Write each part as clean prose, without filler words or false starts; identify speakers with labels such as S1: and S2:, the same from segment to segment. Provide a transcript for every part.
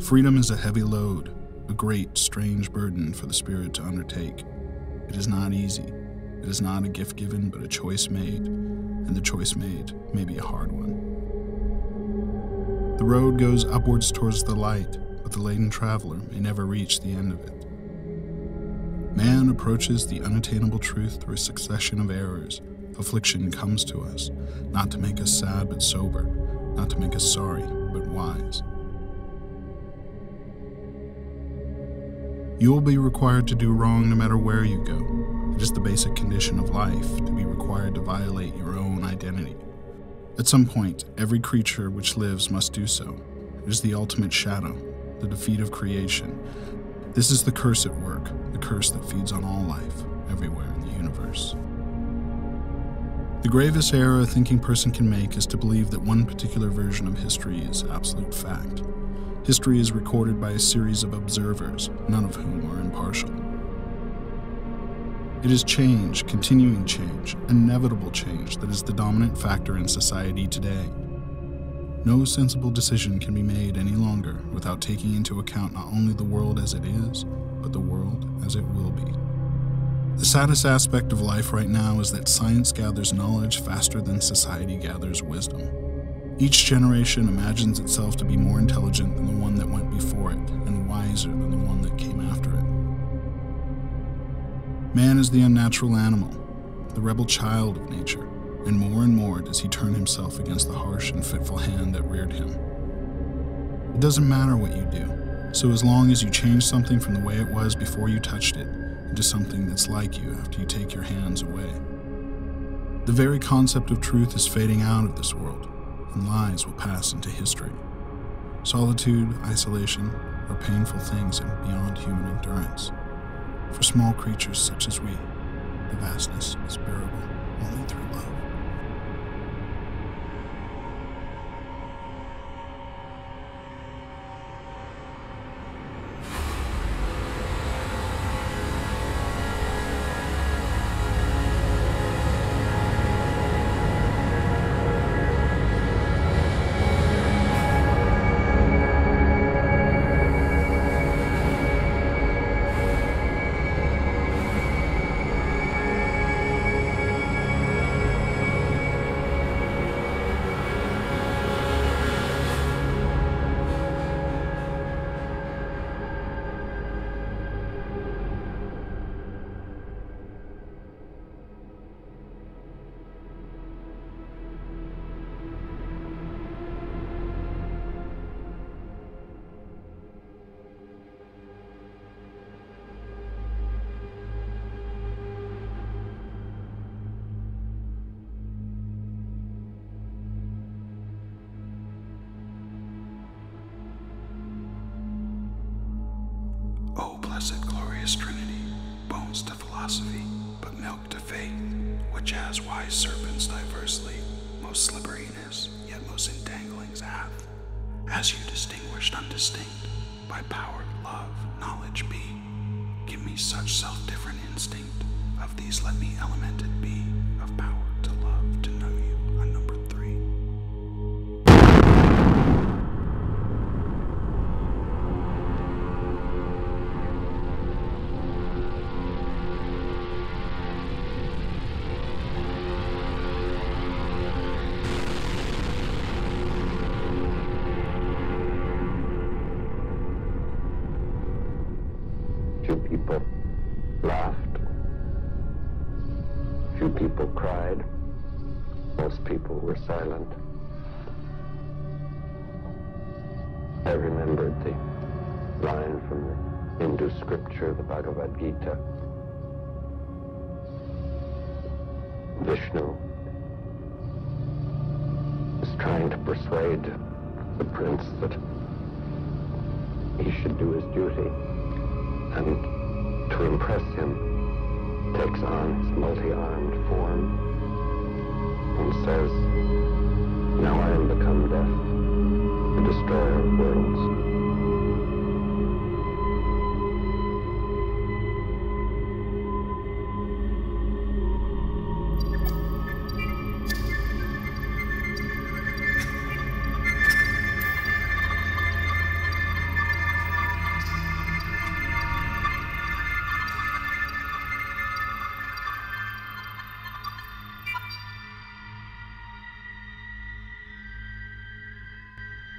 S1: Freedom is a heavy load, a great, strange burden for the spirit to undertake. It is not easy. It is not a gift given, but a choice made, and the choice made may be a hard one. The road goes upwards towards the light, but the laden traveler may never reach the end of it. Man approaches the unattainable truth through a succession of errors. Affliction comes to us, not to make us sad but sober, not to make us sorry but wise. You will be required to do wrong no matter where you go. It is the basic condition of life to be required to violate your own identity. At some point, every creature which lives must do so. It is the ultimate shadow, the defeat of creation. This is the curse at work, the curse that feeds on all life, everywhere in the universe. The gravest error a thinking person can make is to believe that one particular version of history is absolute fact. History is recorded by a series of observers, none of whom are impartial. It is change, continuing change, inevitable change that is the dominant factor in society today. No sensible decision can be made any longer without taking into account not only the world as it is, but the world as it will be. The saddest aspect of life right now is that science gathers knowledge faster than society gathers wisdom. Each generation imagines itself to be more intelligent than the one that went before it, and wiser than the one that came after it. Man is the unnatural animal, the rebel child of nature, and more does he turn himself against the harsh and fitful hand that reared him. It doesn't matter what you do, so as long as you change something from the way it was before you touched it into something that's like you after you take your hands away. The very concept of truth is fading out of this world, and lies will pass into history. Solitude, isolation are painful things and beyond human endurance. For small creatures such as we, the vastness is bearable only through love.
S2: O blessed glorious Trinity, bones to philosophy, but milk to faith, which as wise serpents diversely, most slipperiness, yet most entanglings hath, as you distinguished undistinct, by power, love, knowledge be, give me such self-different instinct, of these let me elemented be, of power to love, to know you, unnumbered three.
S3: Few people laughed. Few people cried. Most people were silent. I remembered the line from the Hindu scripture, the Bhagavad Gita. Vishnu is trying to persuade the prince that he should do his duty. And to impress him, takes on his multi-armed form and says, "Now I am become death, the destroyer of worlds."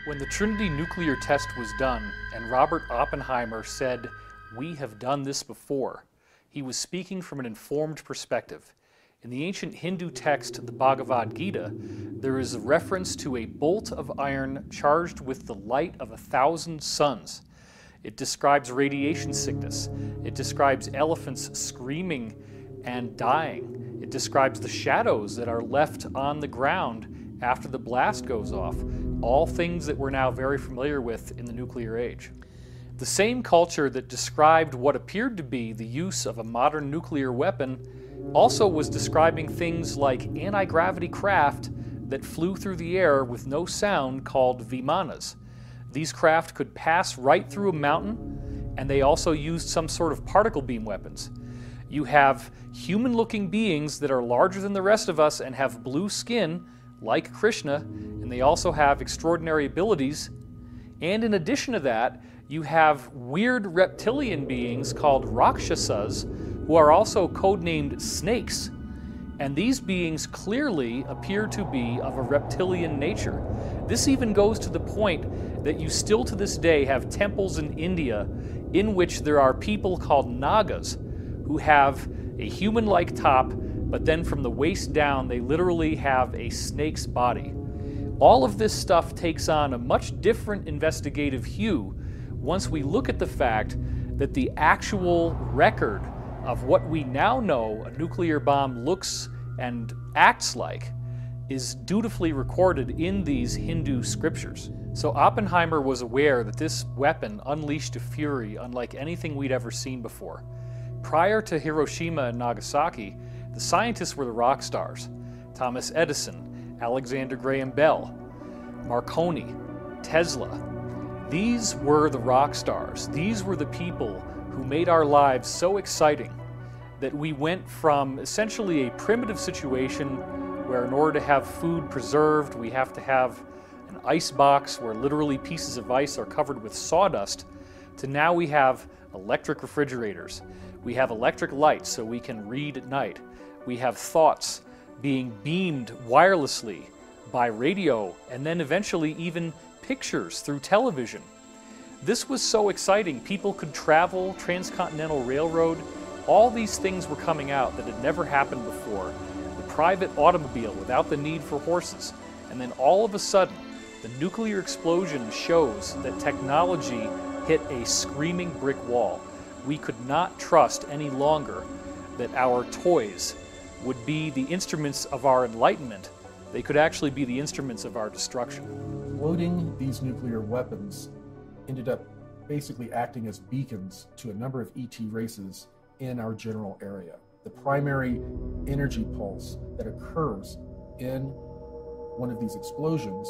S4: When the Trinity nuclear test was done and Robert Oppenheimer said, "We have done this before," he was speaking from an informed perspective. In the ancient Hindu text, the Bhagavad Gita, there is a reference to a bolt of iron charged with the light of 1,000 suns. It describes radiation sickness. It describes elephants screaming and dying. It describes the shadows that are left on the ground after the blast goes off. All things that we're now very familiar with in the nuclear age. The same culture that described what appeared to be the use of a modern nuclear weapon also was describing things like anti-gravity craft that flew through the air with no sound called vimanas. These craft could pass right through a mountain, and they also used some sort of particle beam weapons. You have human-looking beings that are larger than the rest of us and have blue skin, like Krishna, and they also have extraordinary abilities. And in addition to that, you have weird reptilian beings called Rakshasas, who are also codenamed snakes. And these beings clearly appear to be of a reptilian nature. This even goes to the point that you still to this day have temples in India in which there are people called Nagas who have a human-like top, but then from the waist down they literally have a snake's body. All of this stuff takes on a much different investigative hue once we look at the fact that the actual record of what we now know a nuclear bomb looks and acts like is dutifully recorded in these Hindu scriptures. So Oppenheimer was aware that this weapon unleashed a fury unlike anything we'd ever seen before. Prior to Hiroshima and Nagasaki, the scientists were the rock stars. Thomas Edison, Alexander Graham Bell, Marconi, Tesla. These were the rock stars. These were the people who made our lives so exciting that we went from essentially a primitive situation where in order to have food preserved, we have to have an ice box where literally pieces of ice are covered with sawdust, to now we have electric refrigerators. We have electric lights so we can read at night. We have thoughts being beamed wirelessly by radio, and then eventually even pictures through television. This was so exciting. People could travel, transcontinental railroad. All these things were coming out that had never happened before. The private automobile without the need for horses. And then all of a sudden, the nuclear explosion shows that technology hit a screaming brick wall. We could not trust any longer that our toys would be the instruments of our enlightenment. They could actually be the instruments of our destruction.
S5: Loading these nuclear weapons ended up basically acting as beacons to a number of ET races in our general area. The primary energy pulse that occurs in one of these explosions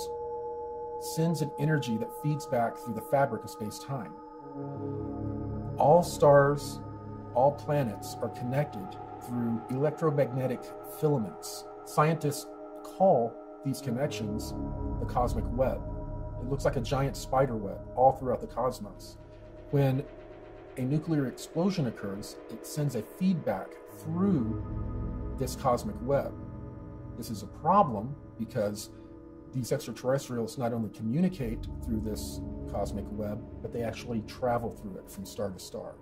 S5: sends an energy that feeds back through the fabric of space-time. All stars, all planets are connected through electromagnetic filaments. Scientists call these connections the cosmic web. It looks like a giant spider web all throughout the cosmos. When a nuclear explosion occurs, it sends a feedback through this cosmic web. This is a problem because these extraterrestrials not only communicate through this cosmic web, but they actually travel through it from star to star.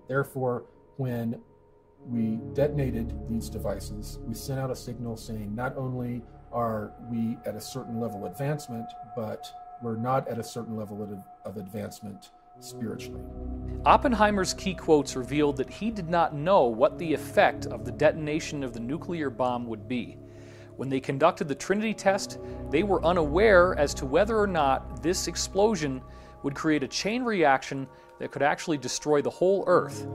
S5: Therefore, when we detonated these devices, we sent out a signal saying not only are we at a certain level of advancement, but we're not at a certain level of advancement spiritually.
S4: Oppenheimer's key quotes revealed that he did not know what the effect of the detonation of the nuclear bomb would be. When they conducted the Trinity test, they were unaware as to whether or not this explosion would create a chain reaction that could actually destroy the whole Earth.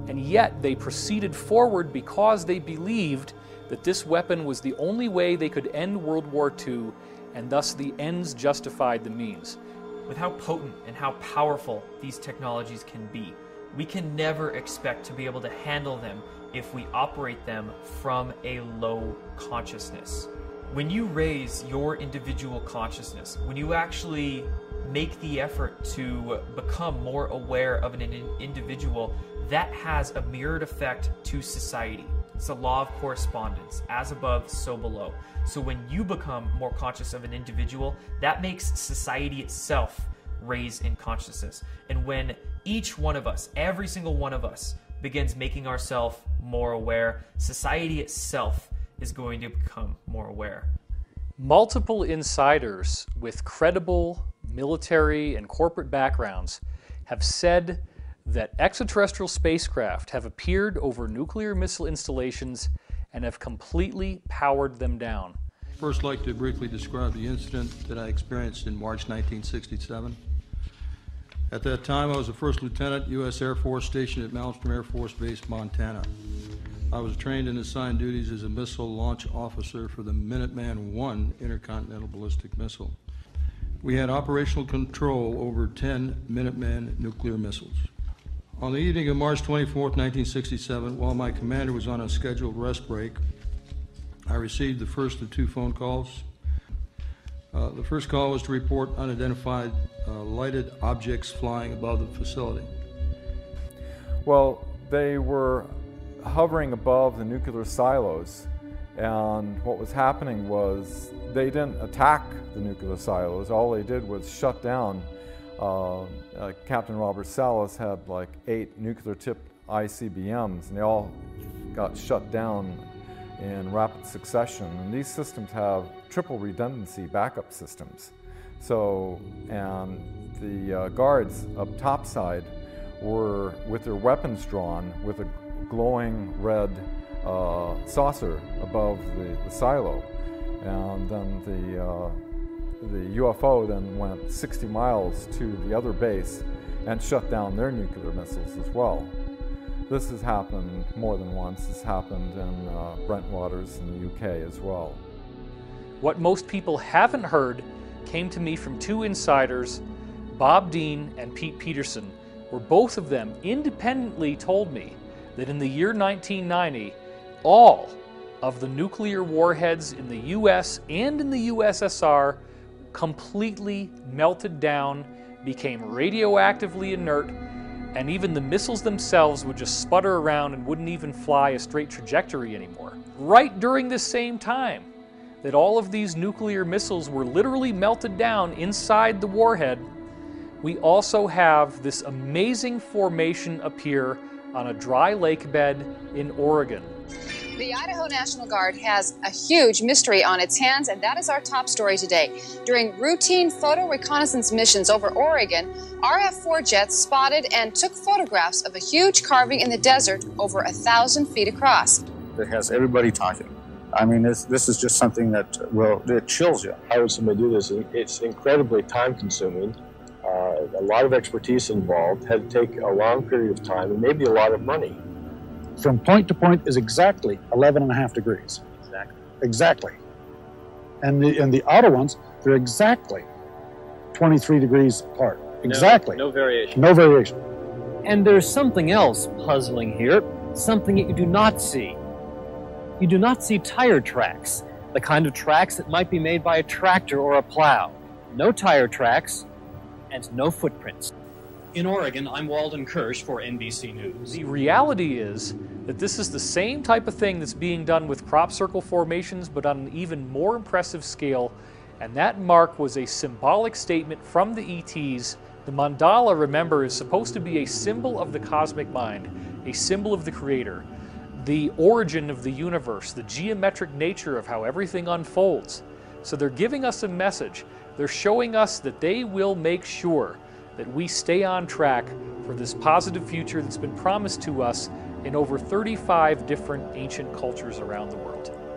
S4: And yet they proceeded forward because they believed that this weapon was the only way they could end World War II, and thus the ends justified the means.
S6: With how potent and how powerful these technologies can be, we can never expect to be able to handle them if we operate them from a low consciousness. When you raise your individual consciousness, when you actually make the effort to become more aware of an individual, that has a mirrored effect to society. It's a law of correspondence, as above, so below. So when you become more conscious of an individual, that makes society itself raise in consciousness. And when each one of us, every single one of us, begins making ourselves more aware, society itself is going to become more aware.
S4: Multiple insiders with credible military and corporate backgrounds have said that extraterrestrial spacecraft have appeared over nuclear missile installations and have completely powered them down.
S7: First, I'd like to briefly describe the incident that I experienced in March 1967. At that time, I was a first lieutenant, U.S. Air Force, stationed at Malmstrom Air Force Base, Montana. I was trained and assigned duties as a missile launch officer for the Minuteman I intercontinental ballistic missile. We had operational control over 10 Minuteman nuclear missiles. On the evening of March 24, 1967, while my commander was on a scheduled rest break, I received the first of two phone calls. The first call was to report unidentified lighted objects flying above the facility.
S8: Well, they were hovering above the nuclear silos, and what was happening was they didn't attack the nuclear silos. All they did was shut down. Captain Robert Salas had like 8 nuclear-tipped ICBMs, and they all got shut down in rapid succession. And these systems have triple redundancy backup systems. So, and the guards up topside were with their weapons drawn with a glowing red saucer above the silo. And then the UFO then went 60 miles to the other base and shut down their nuclear missiles as well. This has happened more than once. This happened in Brentwaters in the UK as well.
S4: What most people haven't heard came to me from two insiders, Bob Dean and Pete Peterson, where both of them independently told me that in the year 1990, all of the nuclear warheads in the US and in the USSR completely melted down, became radioactively inert, and even the missiles themselves would just sputter around and wouldn't even fly a straight trajectory anymore. Right during this same time that all of these nuclear missiles were literally melted down inside the warhead, we also have this amazing formation appear on a dry lake bed in Oregon.
S9: The Idaho National Guard has a huge mystery on its hands, and that is our top story today. During routine photo reconnaissance missions over Oregon, RF-4 jets spotted and took photographs of a huge carving in the desert over 1,000 feet across.
S10: It has everybody talking. I mean, this is just something that, well, it chills you.
S11: How would somebody do this? It's incredibly time-consuming. A lot of expertise involved, had to take a long period of time, and maybe a lot of money.
S10: From point to point is exactly 11.5 degrees. Exactly. And the outer ones, they're exactly 23 degrees apart. Exactly.
S11: No variation.
S10: No variation.
S12: And there's something else puzzling here, something that you do not see. You do not see tire tracks, the kind of tracks that might be made by a tractor or a plow. No tire tracks and no footprints.
S13: In Oregon, I'm Walden Kirsch for NBC News.
S4: The reality is that this is the same type of thing that's being done with crop circle formations, but on an even more impressive scale. And that mark was a symbolic statement from the ETs. The mandala, remember, is supposed to be a symbol of the cosmic mind, a symbol of the Creator, the origin of the universe, the geometric nature of how everything unfolds. So they're giving us a message. They're showing us that they will make sure that we stay on track for this positive future that's been promised to us in over 35 different ancient cultures around the world.